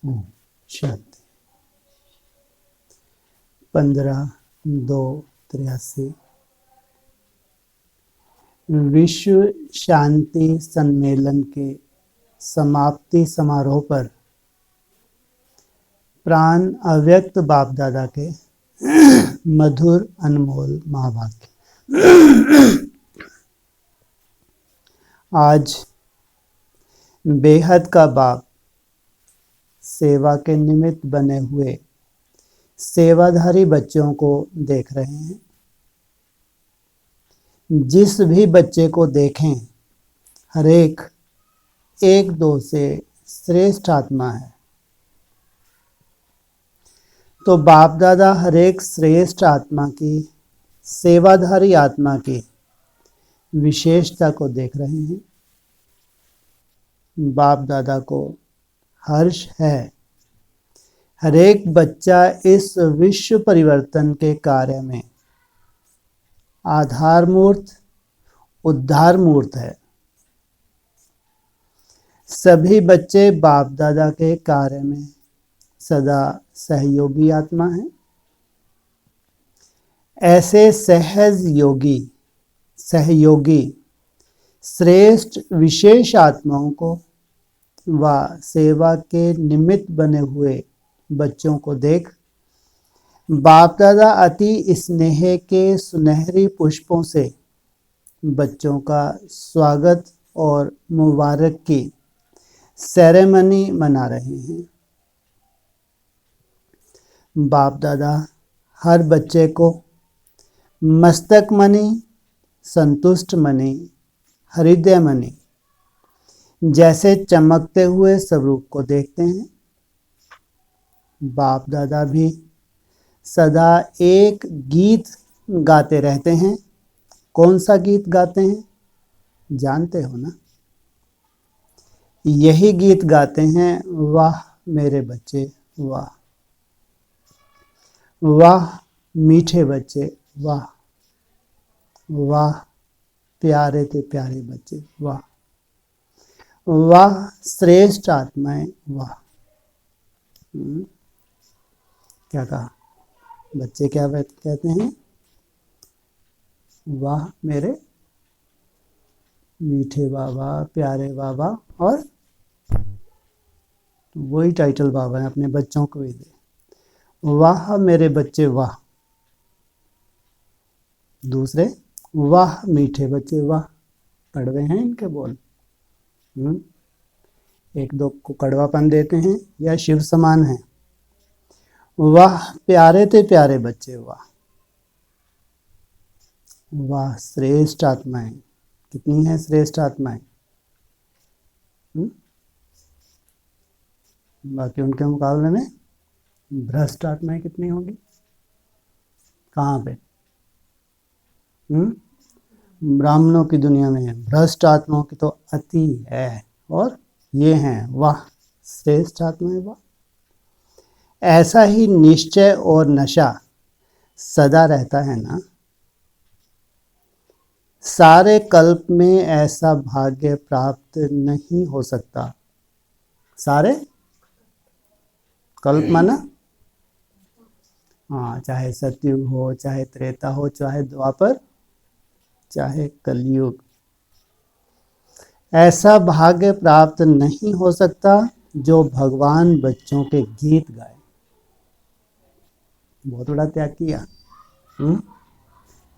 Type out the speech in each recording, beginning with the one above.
ओम शांति। 15/2/83 विश्व शांति सम्मेलन के समाप्ति समारोह पर प्राण अव्यक्त बाप दादा के मधुर अनमोल महावाक्य। आज बेहद का बाप सेवा के निमित्त बने हुए सेवाधारी बच्चों को देख रहे हैं। जिस भी बच्चे को देखें हर एक दो से श्रेष्ठ आत्मा है। तो बाप दादा हर एक श्रेष्ठ आत्मा की, सेवाधारी आत्मा की विशेषता को देख रहे हैं। बाप दादा को हर्ष है हर एक बच्चा इस विश्व परिवर्तन के कार्य में आधार मूर्त, उद्धार मूर्त है। सभी बच्चे बाप दादा के कार्य में सदा सहयोगी आत्मा हैं। ऐसे सहयोगी श्रेष्ठ विशेष आत्माओं को व सेवा के निमित्त बने हुए बच्चों को देख बाप दादा अति स्नेह के सुनहरी पुष्पों से बच्चों का स्वागत और मुबारक की सेरेमनी मना रहे हैं। बाप दादा हर बच्चे को मस्तक मणि, संतुष्ट मणि, हृदय मणि जैसे चमकते हुए स्वरूप को देखते हैं। बाप दादा भी सदा एक गीत गाते रहते हैं। कौन सा गीत गाते हैं जानते हो ना? यही गीत गाते हैं, वाह मेरे बच्चे वाह, वाह मीठे बच्चे वाह, वाह प्यारे थे प्यारे बच्चे वाह, वाह श्रेष्ठ आत्माएं वाह। क्या कहा? बच्चे क्या कहते हैं? वाह मेरे मीठे बाबा, प्यारे बाबा। और वही टाइटल बाबा ने अपने बच्चों को भी दे, वाह मेरे बच्चे वाह। दूसरे, वाह मीठे बच्चे वाह। कड़वे हैं इनके बोल, एक दो को कड़वापन देते हैं या शिव समान है। वाह प्यारे थे प्यारे बच्चे वाह, वाह श्रेष्ठ आत्माएं। कितनी है श्रेष्ठ आत्माएं? बाकी उनके मुकाबले में भ्रष्ट आत्माएं कितनी होगी? कहाँ पे? ब्राह्मणों की दुनिया में है। भ्रष्ट आत्माओं की तो अति है, और ये हैं वाह श्रेष्ठ आत्माएं वाह। ऐसा ही निश्चय और नशा सदा रहता है ना। सारे कल्प में ऐसा भाग्य प्राप्त नहीं हो सकता। सारे कल्प माना हाँ, चाहे सतयुग हो, चाहे त्रेता हो, चाहे द्वापर, चाहे कलयुग, ऐसा भाग्य प्राप्त नहीं हो सकता जो भगवान बच्चों के गीत गाए। बहुत बड़ा त्याग किया।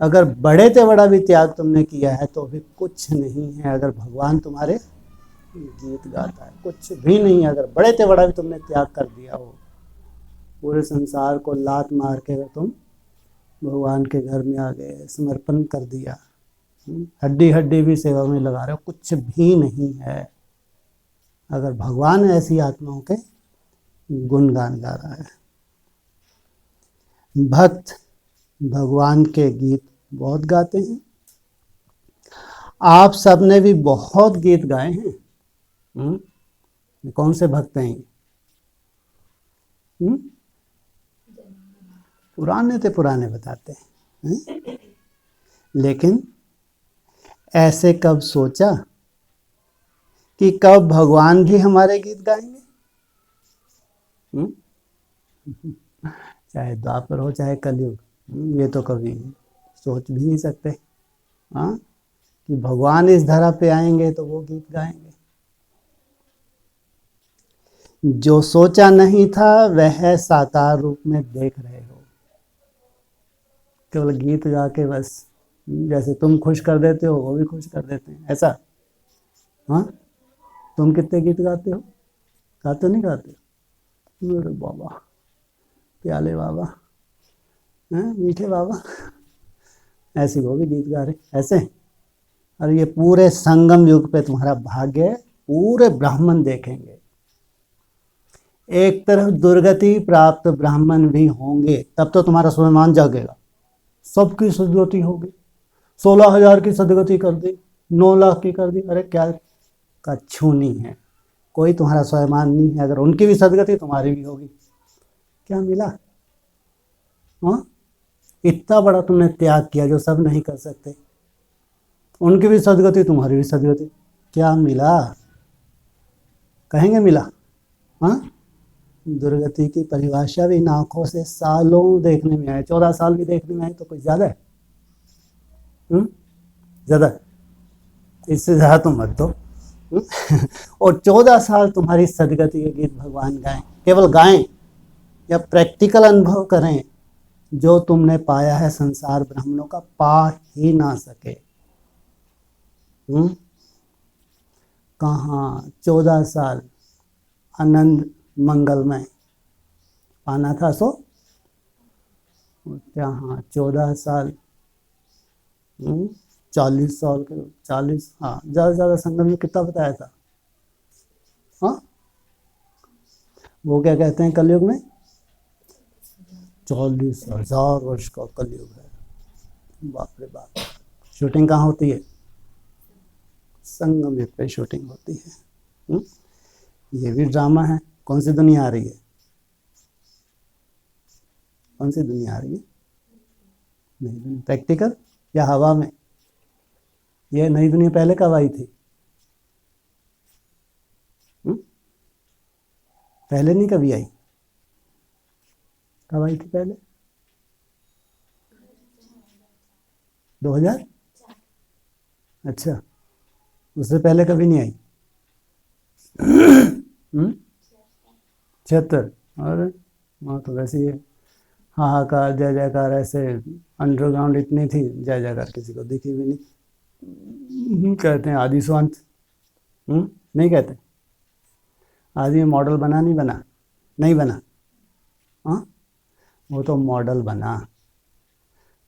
अगर बड़े से बड़ा भी त्याग तुमने किया है तो भी कुछ नहीं है अगर भगवान तुम्हारे गीत गाता है। कुछ भी नहीं। अगर बड़े से बड़ा भी तुमने त्याग कर दिया हो, पूरे संसार को लात मार के तुम भगवान के घर में आ गए, समर्पण कर दिया, हड्डी हड्डी भी सेवा में लगा रहे हो, कुछ भी नहीं है अगर भगवान ऐसी आत्माओं के गुणगान गा रहा है। भक्त भगवान के गीत बहुत गाते हैं। आप सबने भी बहुत गीत गाए हैं। कौन से भक्त हैं? पुराने ते पुराने बताते हैं। लेकिन ऐसे कब सोचा कि कब भगवान भी हमारे गीत गाएंगे? हम्म? चाहे द्वापर हो चाहे कलयुग, ये तो कभी सोच भी नहीं सकते, हाँ, कि भगवान इस धरा पे आएंगे तो वो गीत गाएंगे। जो सोचा नहीं था वह साकार रूप में देख रहे हो। केवल गीत गा के बस, जैसे तुम खुश कर देते हो वो भी खुश कर देते हैं, ऐसा। हाँ, तुम कितने गीत गाते हो? गाते नहीं गाते? अरे बाबा, प्याले बाबा, हैं, मीठे बाबा, ऐसे वो भी गीत गा रहे ऐसे। और ये पूरे संगम युग पे तुम्हारा भाग्य पूरे ब्राह्मण देखेंगे। एक तरफ दुर्गति प्राप्त ब्राह्मण भी होंगे, तब तो तुम्हारा स्वाभिमान जागेगा। सबकी सदगति होगी, 16,000 की सदगति कर दी, 9 लाख की कर दी, अरे क्या कछु नहीं है, कोई तुम्हारा स्वाभिमान नहीं है। अगर उनकी भी सदगति तुम्हारी भी होगी, क्या मिला? हाँ, इतना बड़ा तुमने त्याग किया जो सब नहीं कर सकते, उनकी भी सदगति तुम्हारी भी सदगति, क्या मिला? कहेंगे मिला? हाँ, दुर्गति की परिभाषा भी इन आंखों से सालों देखने में आए, 14 साल भी देखने में आए तो कुछ ज्यादा है? ज्यादा? इससे ज्यादा तुम मत दो। और 14 साल तुम्हारी सदगति के गीत भगवान गाएं, केवल गाएं या प्रैक्टिकल अनुभव करें, जो तुमने पाया है संसार ब्राह्मणों का पा ही ना सके। कहाँ 14 साल आनंद मंगलमय पाना था, सो क्या? हाँ, 14 साल, 40 साल के, 40, हाँ, ज़्यादा से ज़्यादा संगम में कितना बताया था? हाँ, वो क्या कहते हैं कलयुग में? 40,000 वर्ष का कलयुग है। बाप रे बाप। शूटिंग कहाँ होती है? संगम युग पे शूटिंग होती है। ये भी ड्रामा है। कौन सी दुनिया आ रही है? कौन सी दुनिया आ रही है? नई दुनिया प्रैक्टिकल या हवा में? ये नई दुनिया पहले कब आई थी? पहले नहीं कभी आई? कब आई थी पहले? 2000? अच्छा, उससे पहले कभी नहीं आई? 76? अरे वहाँ तो वैसे ही हाहाकार जय जयकार, ऐसे अंडरग्राउंड इतनी थी, जय जयकार किसी को दिखी भी नहीं। कहते हैं आदि स्वांत, नहीं कहते? आदि मॉडल बना नहीं बना? नहीं बना? हाँ, वो तो मॉडल बना,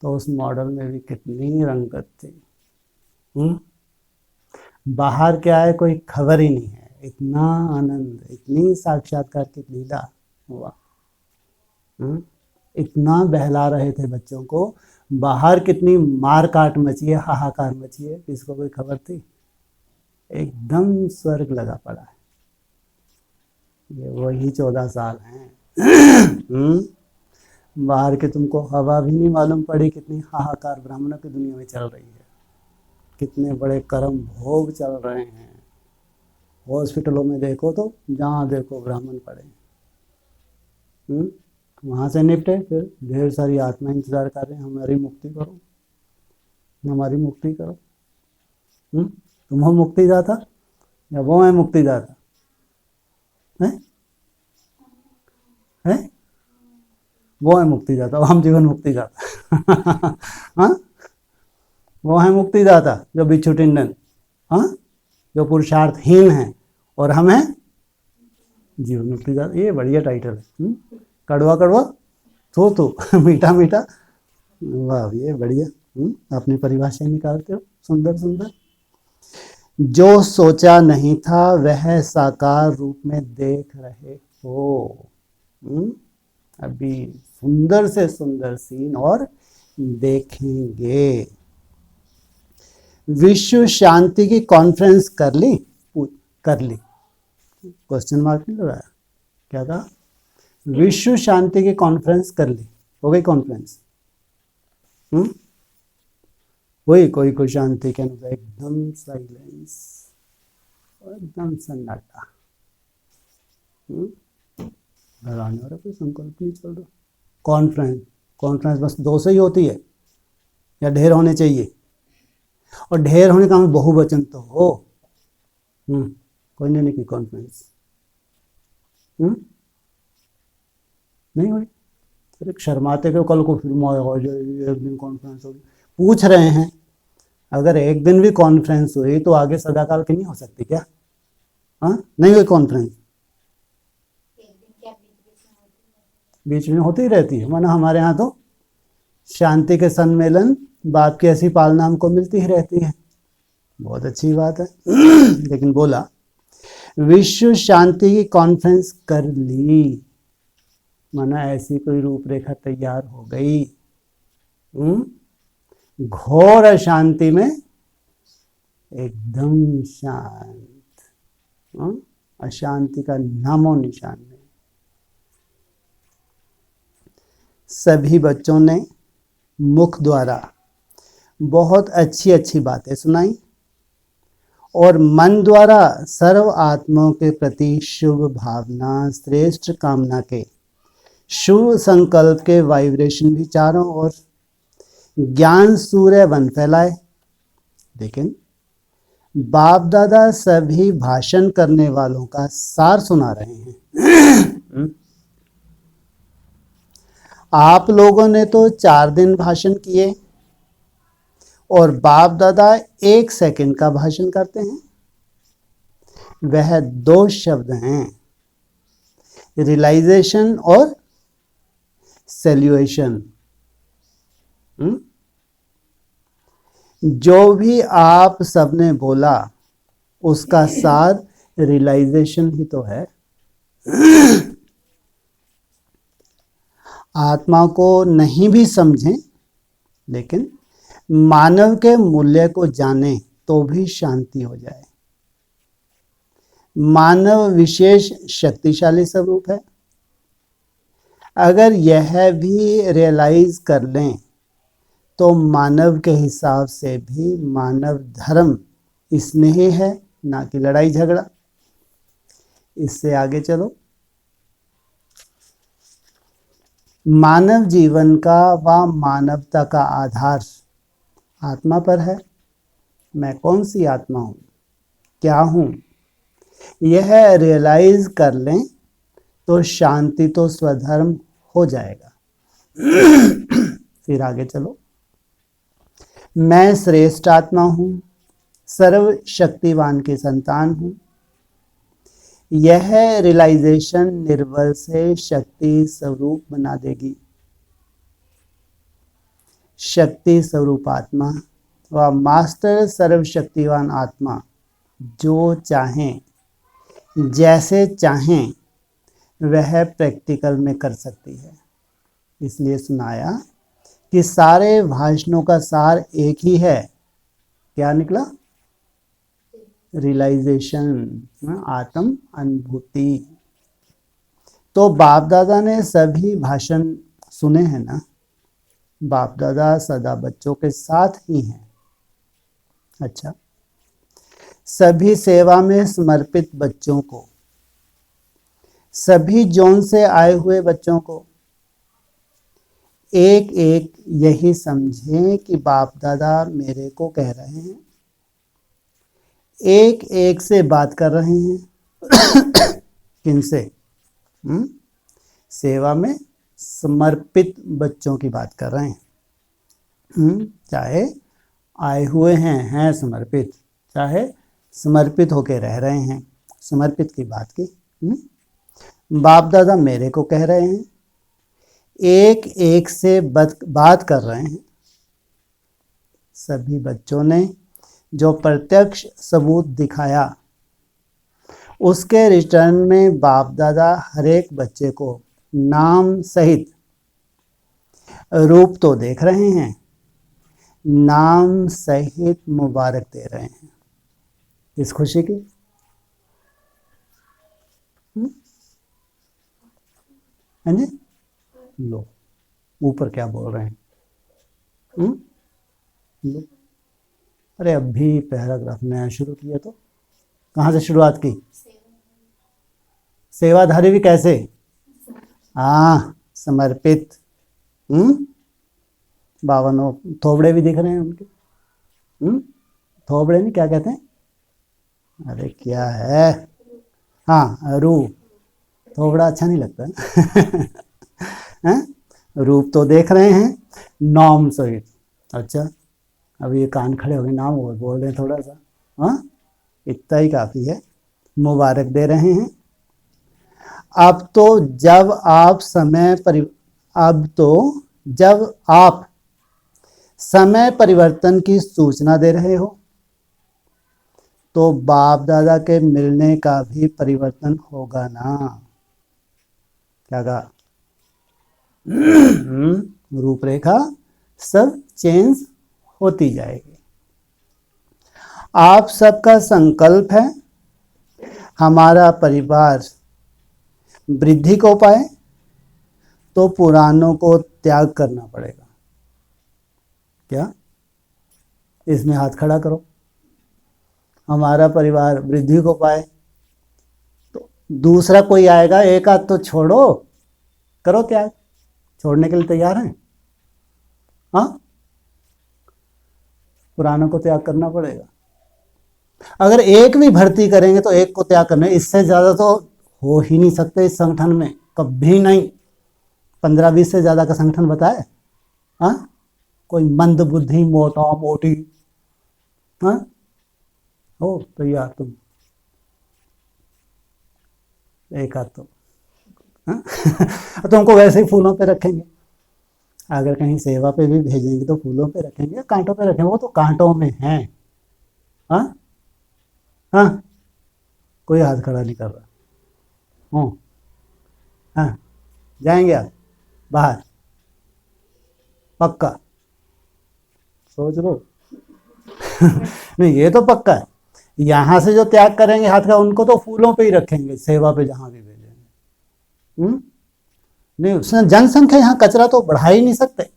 तो उस मॉडल में भी कितनी रंगत थी। बाहर क्या है कोई खबर ही नहीं है, इतना आनंद, इतनी साक्षात्कार की लीला हुआ। इतना बहला रहे थे बच्चों को, बाहर कितनी मार काट मची है, हाहाकार मची है, किसको कोई खबर थी? एकदम स्वर्ग लगा पड़ा है। ये वही 14 साल हैं। बाहर के तुमको हवा भी नहीं मालूम पड़ी, कितनी हाहाकार ब्राह्मणों की दुनिया में चल रही है, कितने बड़े कर्म भोग चल रहे हैं। हॉस्पिटलों में देखो तो जहाँ देखो ब्राह्मण पड़े। वहाँ से निपटे, फिर ढेर सारी आत्मा इंतजार कर रहे हैं, हमारी मुक्ति करो, हमारी मुक्ति करो। तुम हो मुक्तिदाता या वो है मुक्तिदाता? है? है? वो है मुक्तिदाता, हम जीवन मुक्तिदाता। हाँ, वो है मुक्तिदाता जो बिच्छू टिंडन, हाँ, जो पुरुषार्थहीन है, और हम हैं जीवन मुक्तिदाता। ये बढ़िया टाइटल है। कड़वा कड़वा थो तो मीठा मीठा, वाह, ये बढ़िया। अपनी परिभाषा निकालते हो, सुंदर सुंदर। जो सोचा नहीं था वह साकार रूप में देख रहे हो। अभी सुंदर से सुंदर सीन और देखेंगे। विश्व शांति की कॉन्फ्रेंस कर ली? कर ली, क्वेश्चन मार्क नहीं लगाया, क्या कहा? विश्व शांति की कॉन्फ्रेंस कर ली, हो गई कॉन्फ्रेंस? हुई? कोई शांति के अनुसार एकदम साइलेंस, एकदम सन्नाटा। हैरान हो रहा, कोई संकल्प नहीं चल रहा। कॉन्फ्रेंस, कॉन्फ्रेंस बस 2 से ही होती है या ढेर होने चाहिए? और ढेर होने का हमें बहुवचन तो हो। कोई नहीं की कॉन्फ्रेंस। नहीं हुई? फिर शर्माते क्यों? कल को फिर एक दिन कॉन्फ्रेंस होगी, पूछ रहे हैं। अगर एक दिन भी कॉन्फ्रेंस हुई तो आगे सदाकाल की नहीं हो सकती क्या? हाँ, नहीं हुई कॉन्फ्रेंस, बीच में होती ही रहती है। माना हमारे यहाँ तो शांति के सम्मेलन, बाप की ऐसी पालना हमको मिलती ही रहती है, बहुत अच्छी बात है। लेकिन बोला विश्व शांति की कॉन्फ्रेंस कर ली, माना ऐसी कोई रूपरेखा तैयार हो गई, घोर अशांति में एकदम शांत, अशांति का नामो निशान नहीं। सभी बच्चों ने मुख द्वारा बहुत अच्छी अच्छी बातें सुनाई और मन द्वारा सर्व आत्माओं के प्रति शुभ भावना, श्रेष्ठ कामना के शुभ संकल्प के वाइब्रेशन भी चारों ओर ज्ञान सूर्य बन फैलाए। लेकिन बाप दादा सभी भाषण करने वालों का सार सुना रहे हैं। आप लोगों ने तो 4 दिन भाषण किए और बाप दादा 1 सेकंड का भाषण करते हैं। वह 2 शब्द हैं, रियलाइजेशन और सैल्यूएशन। जो भी आप सबने बोला उसका सार रियलाइजेशन ही तो है। आत्मा को नहीं भी समझें लेकिन मानव के मूल्य को जाने तो भी शांति हो जाए। मानव विशेष शक्तिशाली स्वरूप है। अगर यह भी रियलाइज कर लें तो मानव के हिसाब से भी मानव धर्म स्नेह है, ना कि लड़ाई झगड़ा। इससे आगे चलो। मानव जीवन का व मानवता का आधार आत्मा पर है। मैं कौन सी आत्मा हूँ, क्या हूँ, यह रियलाइज कर लें तो शांति तो स्वधर्म हो जाएगा। फिर आगे चलो। मैं श्रेष्ठ आत्मा हूँ, सर्वशक्तिवान की संतान हूँ। यह रियलाइजेशन निर्बल से शक्ति स्वरूप बना देगी। शक्ति स्वरूप आत्मा व मास्टर सर्वशक्तिवान आत्मा जो चाहें, जैसे चाहें वह प्रैक्टिकल में कर सकती है। इसलिए सुनाया कि सारे भाषणों का सार एक ही है। क्या निकला? रियलाइजेशन, आत्म अनुभूति। तो बाप दादा ने सभी भाषण सुने हैं ना। बाप दादा सदा बच्चों के साथ ही हैं। अच्छा, सभी सेवा में समर्पित बच्चों को, सभी जोन से आए हुए बच्चों को एक एक यही समझें कि बाप दादा मेरे को कह रहे हैं, एक एक से बात कर रहे हैं। किनसे? सेवा में समर्पित बच्चों की बात कर रहे हैं। चाहे आए हुए हैं समर्पित, चाहे समर्पित होके रह रहे हैं, समर्पित की बात की। बाप दादा मेरे को कह रहे हैं, एक एक से बात कर रहे हैं। सभी बच्चों ने जो प्रत्यक्ष सबूत दिखाया उसके रिटर्न में बाप दादा हर एक बच्चे को नाम सहित रूप तो देख रहे हैं, नाम सहित मुबारक दे रहे हैं। इस खुशी की हाँ जी। लो ऊपर क्या बोल रहे हैं? लो, अरे अभी पैराग्राफ नया शुरू किया तो कहाँ से शुरुआत की? सेवाधारी भी कैसे? हाँ, समर्पित। 52 थोबड़े भी दिख रहे हैं उनके। थोबड़े नहीं, क्या कहते हैं, अरे क्या है, हाँ रूप। थोबड़ा अच्छा नहीं लगता हैं? रूप तो देख रहे हैं, नॉम सहित। अच्छा, अब ये कान खड़े हो गए, नाम और बोल रहे हैं थोड़ा सा। हाँ, इतना ही काफ़ी है, मुबारक दे रहे हैं। अब तो जब आप समय परिवर्तन की सूचना दे रहे हो, तो बाप दादा के मिलने का भी परिवर्तन होगा ना। क्या कहा? रूपरेखा सब चेंज होती जाएगी। आप सबका संकल्प है हमारा परिवार वृद्धि को पाए, तो पुरानों को त्याग करना पड़ेगा। क्या? इसमें हाथ खड़ा करो। हमारा परिवार वृद्धि को पाए तो दूसरा कोई आएगा, एक आध तो छोड़ो, करो त्याग। छोड़ने के लिए तैयार हैं? हाँ, पुरानों को त्याग करना पड़ेगा। अगर एक भी भर्ती करेंगे तो एक को त्याग करना, इससे ज़्यादा तो हो ही नहीं सकते इस संगठन में, कभी नहीं। 15-20 से ज़्यादा का संगठन बताए? हाँ, कोई मंद बुद्धि मोटा मोटी, हाँ हो तैयार तुम, एक आध तो, हाँ तुमको वैसे ही फूलों पे रखेंगे। अगर कहीं सेवा पे भी भेजेंगे तो फूलों पे रखेंगे, कांटों पे रखेंगे? वो तो कांटों में हैं। हाँ हाँ, कोई हाथ खड़ा नहीं कर रहा हूँ। हाँ, जाएंगे आप बाहर? पक्का? सोच लो नहीं, ये तो पक्का है। यहाँ से जो त्याग करेंगे हाथ का, उनको तो फूलों पे ही रखेंगे, सेवा पे जहाँ भी भेजेंगे। नहीं, उसमें जनसंख्या, यहाँ कचरा तो बढ़ा ही नहीं सकते।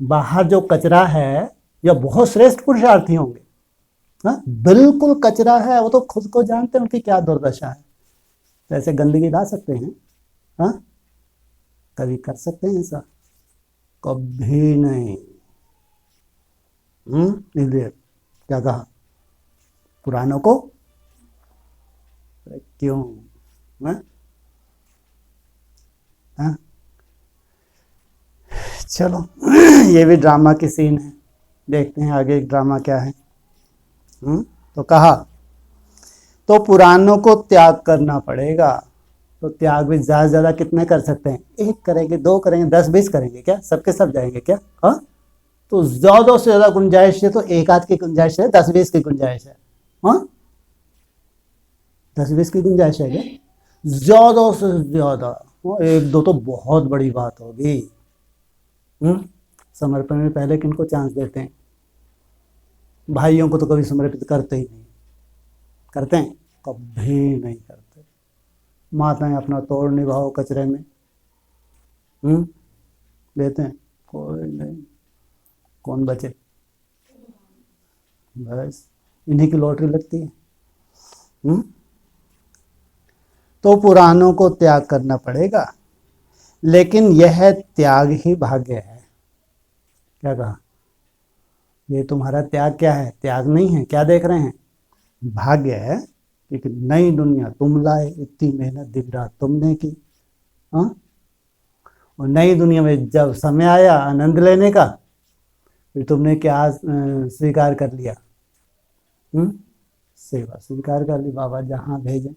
बाहर जो कचरा है, या बहुत श्रेष्ठ पुरुषार्थी होंगे, हाँ बिल्कुल कचरा है, वो तो खुद को जानते हैं उनकी क्या दुर्दशा है। तो ऐसे गंदगी ला सकते हैं? हाँ, कभी कर सकते हैं ऐसा? कभी नहीं। इसलिए क्या कहा? पुरानों को क्यों? हाँ? हाँ? चलो ये भी ड्रामा की सीन है, देखते हैं आगे ड्रामा क्या है। तो कहा तो पुरानों को त्याग करना पड़ेगा। तो त्याग भी ज़्यादा से ज़्यादा कितने कर सकते हैं? एक करेंगे, दो करेंगे, 10-20 करेंगे क्या? सबके सब जाएंगे क्या? हाँ, तो ज़्यादा से ज़्यादा गुंजाइश है तो एक आध की गुंजाइश है, 10-20 की गुंजाइश है? हाँ, 10-20 की गुंजाइश है क्या? ज़्यादा से ज़्यादा एक दो तो बहुत बड़ी बात होगी। समर्पण में पहले किनको चांस देते हैं? भाइयों को तो कभी समर्पित करते ही नहीं। करते हैं? कभी नहीं करते। माताएं अपना तोड़ निभाओ कचरे में, देते हैं? कोई नहीं। कौन बचे? बस इन्हीं की लॉटरी लगती है। तो पुरानों को त्याग करना पड़ेगा, लेकिन यह त्याग ही भाग्य है। क्या कहा? ये तुम्हारा त्याग क्या है? त्याग नहीं है, क्या देख रहे हैं? भाग्य है। एक नई दुनिया तुम लाए, इतनी मेहनत दिन रात तुमने की। हाँ, और नई दुनिया में जब समय आया आनंद लेने का, फिर तुमने क्या स्वीकार कर लिया? सेवा स्वीकार कर ली, बाबा जहाँ भेजें।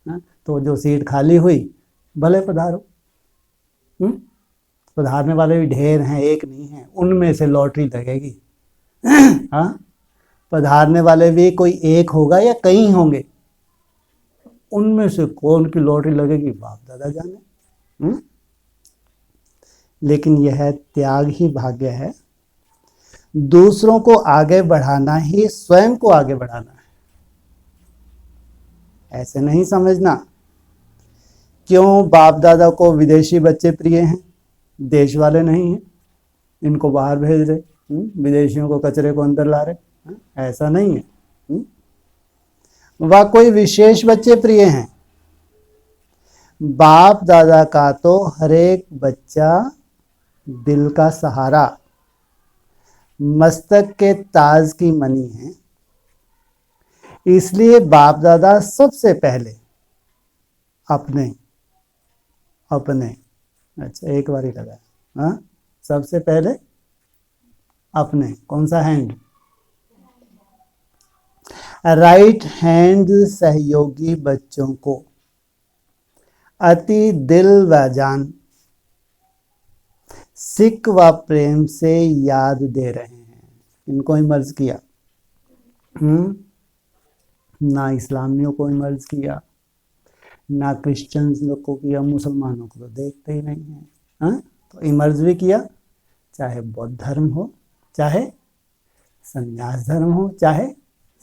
हाँ, तो जो सीट खाली हुई, भले पधारो। पधारने वाले भी ढेर हैं, एक नहीं है, उनमें से लॉटरी लगेगी। हाँ, पधारने वाले भी कोई एक होगा या कई होंगे, उनमें से कौन की लॉटरी लगेगी बाप दादा जाने। लेकिन यह त्याग ही भाग्य है। दूसरों को आगे बढ़ाना ही स्वयं को आगे बढ़ाना है। ऐसे नहीं समझना क्यों बाप दादा को विदेशी बच्चे प्रिय हैं, देश वाले नहीं हैं, इनको बाहर भेज रहे, विदेशियों को कचरे को अंदर ला रहे। ऐसा नहीं है। वह कोई विशेष बच्चे प्रिय हैं, बाप दादा का तो हर एक बच्चा दिल का सहारा, मस्तक के ताज की मणि है। इसलिए बाप दादा सबसे पहले अपने अपने अच्छा एक बार ही लगा, हाँ, सबसे पहले अपने, कौन सा हैंड, राइट हैंड सहयोगी बच्चों को अति दिल व जान, सिक व प्रेम से याद दे रहे हैं। इनको इमर्ज किया, ना इस्लामियों को इमर्ज किया, ना क्रिश्चियंस लोग को किया, मुसलमानों को तो देखते ही नहीं है, हाँ? तो इमर्ज भी किया, चाहे बौद्ध धर्म हो, चाहे संन्यास धर्म हो, चाहे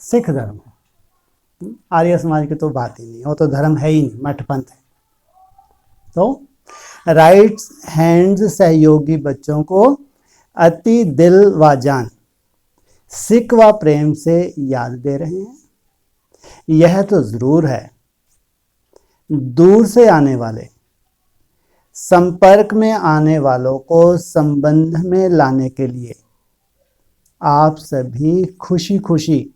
सिख धर्म हो। आर्य समाज की तो बात ही नहीं, वो तो धर्म है ही नहीं, मठपंथ है। तो राइट हैंड सहयोगी बच्चों को अति दिल व जान, सिक व प्रेम से याद दे रहे हैं। यह तो जरूर है, दूर से आने वाले, संपर्क में आने वालों को संबंध में लाने के लिए आप सभी खुशी खुशी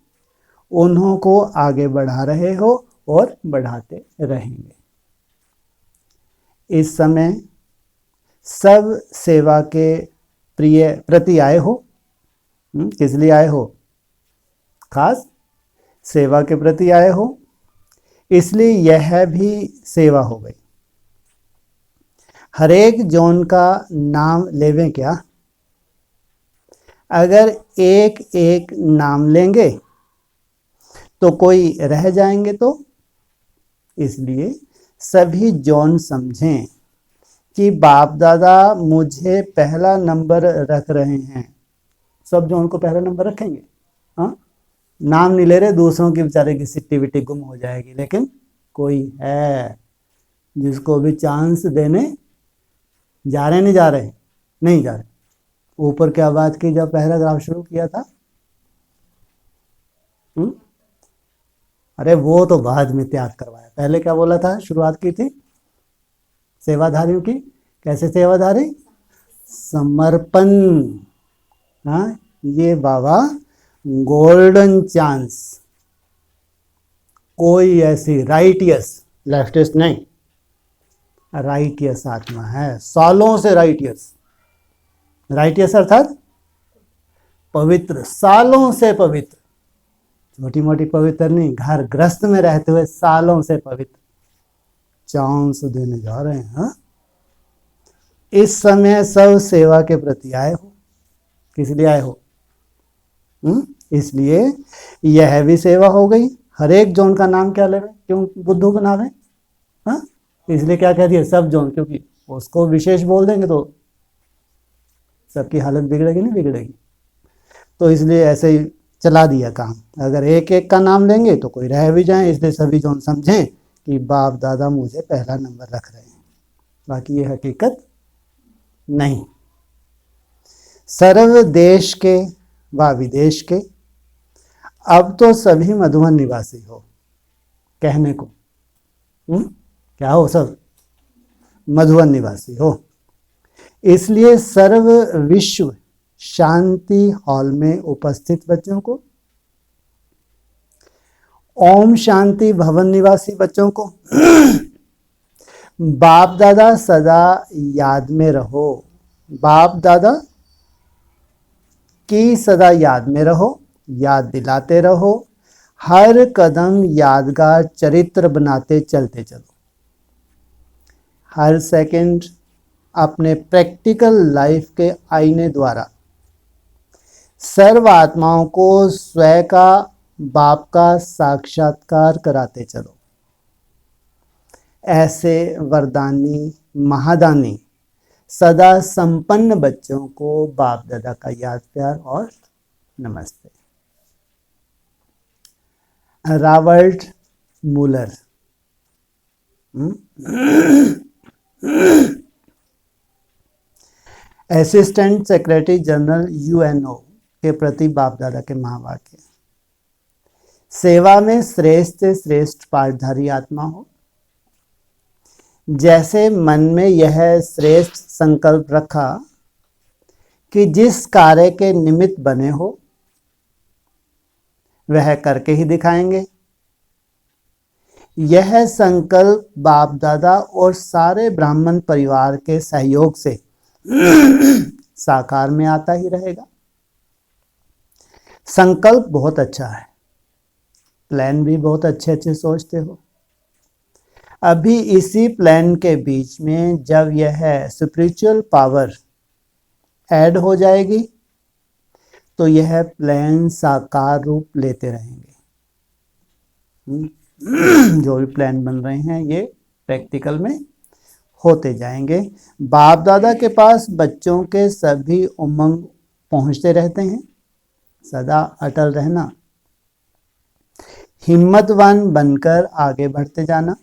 उन्हों को आगे बढ़ा रहे हो और बढ़ाते रहेंगे। इस समय सब सेवा के प्रिय प्रति आए हो। किस लिए आए हो? खास सेवा के प्रति आए हो, इसलिए यह भी सेवा हो गई। हर एक जोन का नाम लेवें क्या? अगर एक एक नाम लेंगे तो कोई रह जाएंगे, तो इसलिए सभी जोन समझें कि बाप दादा मुझे पहला नंबर रख रहे हैं। सब जोन को पहला नंबर रखेंगे, हाँ? नाम नहीं ले रहे, दूसरों की बेचारे की सिट्टी विट्टी गुम हो जाएगी, लेकिन कोई है जिसको भी चांस देने जा रहे, नहीं जा रहे, नहीं जा रहे। ऊपर क्या बात की जब पैराग्राफ शुरू किया था? अरे वो तो बाद में त्याग करवाया, पहले क्या बोला था? शुरुआत की थी सेवाधारियों की। कैसे सेवाधारी? समर्पण। हाँ, ये बाबा गोल्डन चांस, कोई ऐसी राइटियस, लेफ्टिस्ट नहीं, राइटियस आत्मा है, सालों से राइटियस। राइटियस अर्थात पवित्र, सालों से पवित्र, छोटी मोटी पवित्र नहीं, घर ग्रस्त में रहते हुए सालों से पवित्र चांस देने जा रहे हैं, हाँ? इस समय सब सेवा के प्रति आए हो। किस लिए आए हो? इसलिए यह भी सेवा हो गई। हर एक जोन का नाम क्या ले रहे? क्यों बुद्धू का नाम है, हाँ? इसलिए क्या कह दिया? सब जोन, क्योंकि उसको विशेष बोल देंगे तो सबकी हालत बिगड़ेगी, नहीं बिगड़ेगी? तो इसलिए ऐसे ही चला दिया काम। अगर एक एक का नाम लेंगे तो कोई रह भी जाए, इसलिए सभी जोन समझें कि बाप दादा मुझे पहला नंबर रख रहे हैं, बाकी ये हकीकत नहीं। सर्व देश के व विदेश के, अब तो सभी मधुबन निवासी हो। कहने को क्या हो? सब मधुबन निवासी हो। इसलिए सर्व विश्व शांति हॉल में उपस्थित बच्चों को, ओम शांति भवन निवासी बच्चों को बाप दादा सदा याद में रहो। बाप दादा की सदा याद में रहो, याद दिलाते रहो, हर कदम यादगार चरित्र बनाते चलते चलो। हर सेकंड अपने प्रैक्टिकल लाइफ के आईने द्वारा सर्व आत्माओं को स्वयं का बाप का साक्षात्कार कराते चलो। ऐसे वरदानी महादानी सदा संपन्न बच्चों को बाप दादा का याद प्यार और नमस्ते। Robert Mueller, assistant secretary general UNO के प्रति बाप दादा के महावाक्य। सेवा में श्रेष्ठ से श्रेष्ठ पाठधारी आत्मा हो, जैसे मन में यह श्रेष्ठ संकल्प रखा कि जिस कार्य के निमित्त बने हो वह करके ही दिखाएंगे। यह संकल्प बाप दादा और सारे ब्राह्मण परिवार के सहयोग से साकार में आता ही रहेगा। संकल्प बहुत अच्छा है, प्लान भी बहुत अच्छे अच्छे सोचते हो। अभी इसी प्लान के बीच में जब यह स्पिरिचुअल पावर ऐड हो जाएगी तो यह प्लान साकार रूप लेते रहेंगे। जो भी प्लान बन रहे हैं ये प्रैक्टिकल में होते जाएंगे। बाप दादा के पास बच्चों के सभी उमंग पहुंचते रहते हैं। सदा अटल रहना, हिम्मतवान बनकर आगे बढ़ते जाना।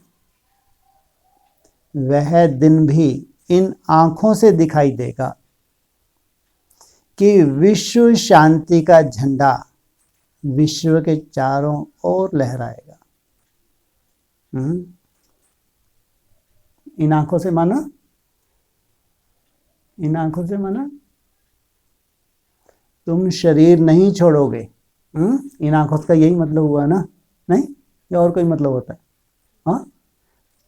वह दिन भी इन आंखों से दिखाई देगा कि विश्व शांति का झंडा विश्व के चारों ओर लहराएगा। इन आंखों से माना, इन आंखों से माना तुम शरीर नहीं छोड़ोगे। इन आंखों का यही मतलब हुआ ना? नहीं, या और कोई मतलब होता है? हाँ,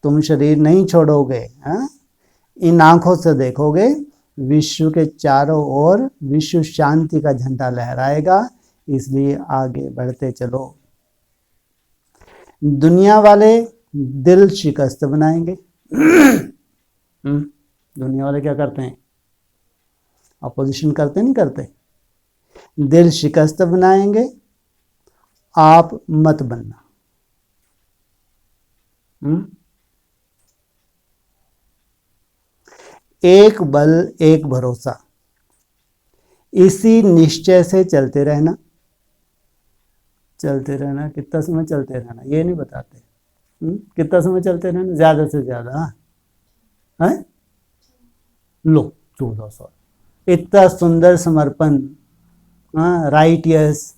तुम शरीर नहीं छोड़ोगे। हाँ, इन आंखों से देखोगे विश्व के चारों ओर विश्व शांति का झंडा लहराएगा, इसलिए आगे बढ़ते चलो। दुनिया वाले दिल शिकस्त बनाएंगे। दुनिया वाले क्या करते हैं? अपोजिशन करते नहीं करते? दिल शिकस्त बनाएंगे, आप मत बनना। एक बल एक भरोसा, इसी निश्चय से चलते रहना। चलते रहना, कितना समय चलते रहना ये नहीं बताते। कितना समय चलते रहना? ज्यादा से ज्यादा है लो 14 साल। इतना सुंदर समर्पण। हाँ, राइट, यस।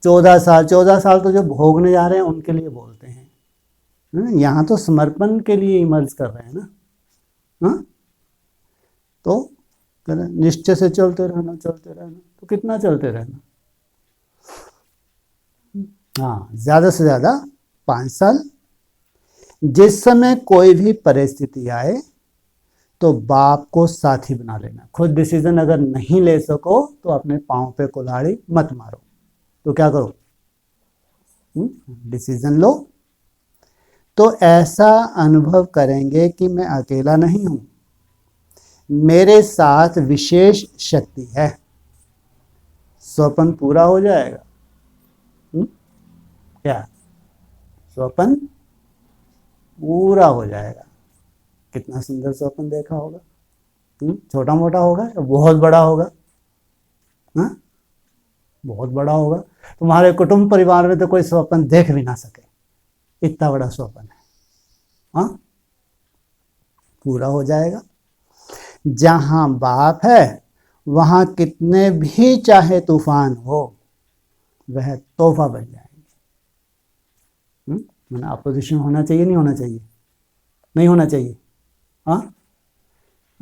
14 साल, 14 साल तो जो भोगने जा रहे हैं उनके लिए बोलते हैं। यहाँ तो समर्पण के लिए इमर्ज कर रहे हैं ना। हाँ, तो निश्चय से चलते रहना, चलते रहना। तो कितना चलते रहना? हाँ, ज्यादा से ज्यादा 5 साल। जिस समय कोई भी परिस्थिति आए तो बाप को साथी बना लेना। खुद डिसीजन अगर नहीं ले सको तो अपने पांव पे कुल्हाड़ी मत मारो। तो क्या करो? डिसीजन लो। तो ऐसा अनुभव करेंगे कि मैं अकेला नहीं हूं, मेरे साथ विशेष शक्ति है। स्वप्न पूरा हो जाएगा। क्या? स्वप्न पूरा हो जाएगा। कितना सुंदर स्वप्न देखा होगा। छोटा मोटा होगा या बहुत बड़ा होगा? हाँ, बहुत बड़ा होगा। तुम्हारे कुटुंब परिवार में तो कोई स्वप्न देख भी ना सके, इतना बड़ा स्वप्न है। हाँ, पूरा हो जाएगा। जहां बाप है वहां कितने भी चाहे तूफान हो वह तोहफा बन जाएंगे। मैंने अपोजिशन होना चाहिए, नहीं होना चाहिए? नहीं होना चाहिए। हाँ,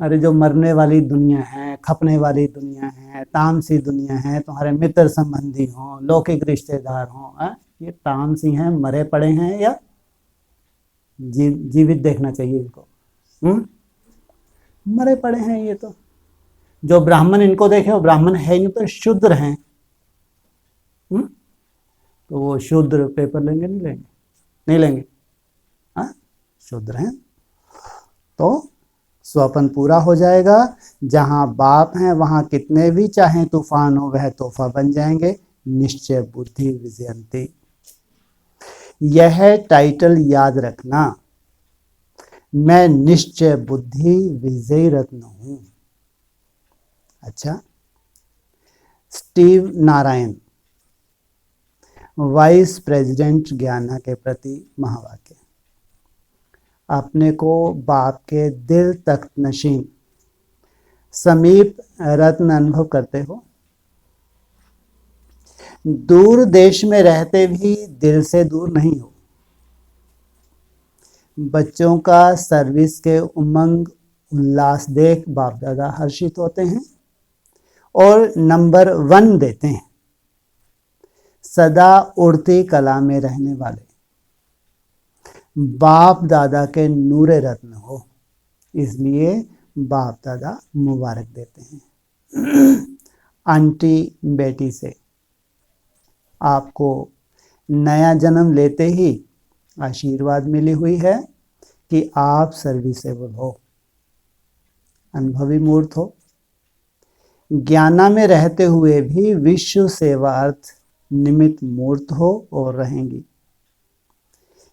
अरे जो मरने वाली दुनिया है, खपने वाली दुनिया है, तामसी दुनिया है, तुम्हारे मित्र संबंधी हों, लौकिक रिश्तेदार हों, ये तामसी हैं, मरे पड़े हैं या जीवित देखना चाहिए इनको? मरे पड़े हैं ये तो। जो ब्राह्मण इनको देखे वो ब्राह्मण है नहीं तो शूद्र हैं। तो वो शूद्र पेपर लेंगे नहीं लेंगे? नहीं लेंगे। हाँ, शूद्र हैं। तो स्वप्न पूरा हो जाएगा। जहां बाप हैं वहां कितने भी चाहे तूफान हो वह तोहफा बन जाएंगे। निश्चय बुद्धि विजयंती, यह टाइटल याद रखना। मैं निश्चय बुद्धि विजयी रत्न हूं। अच्छा, स्टीव नारायण, वाइस प्रेसिडेंट ज्ञाना के प्रति महावाक्य। अपने को बाप के दिल तक नशीन समीप रत्न अनुभव करते हो। दूर देश में रहते भी दिल से दूर नहीं हो। बच्चों का सर्विस के उमंग उल्लास देख बाप दादा हर्षित होते हैं और नंबर 1 देते हैं। सदा उड़ती कला में रहने वाले बाप दादा के नूरे रत्न हो, इसलिए बाप दादा मुबारक देते हैं। आंटी बेटी से आपको नया जन्म लेते ही आशीर्वाद मिली हुई है कि आप सर्विसेबल हो, अनुभवी मूर्त हो, ज्ञाना में रहते हुए भी विश्व सेवार्थ निमित्त मूर्त हो और रहेंगी।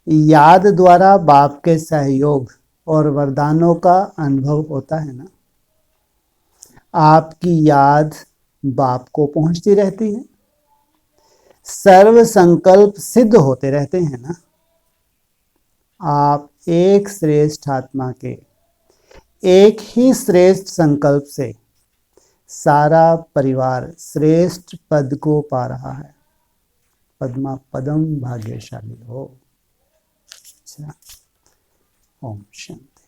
याद द्वारा बाप के सहयोग और वरदानों का अनुभव होता है ना। आपकी याद बाप को पहुंचती रहती है, सर्व संकल्प सिद्ध होते रहते हैं ना। आप एक श्रेष्ठ आत्मा के एक ही श्रेष्ठ संकल्प से सारा परिवार श्रेष्ठ पद को पा रहा है। पद्मा पदम भाग्यशाली हो। अच्छा, ओम शांति।